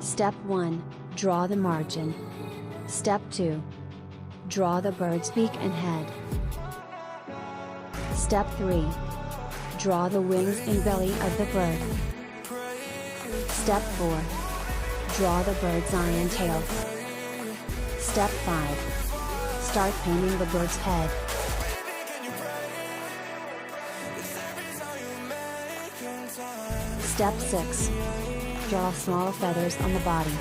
Step 1, draw the margin. Step 2, draw the bird's beak and head. Step 3, draw the wings and belly of the bird. Step 4, draw the bird's eye and tail. Step 5, start painting the bird's head. Step 6, draw small feathers on the body.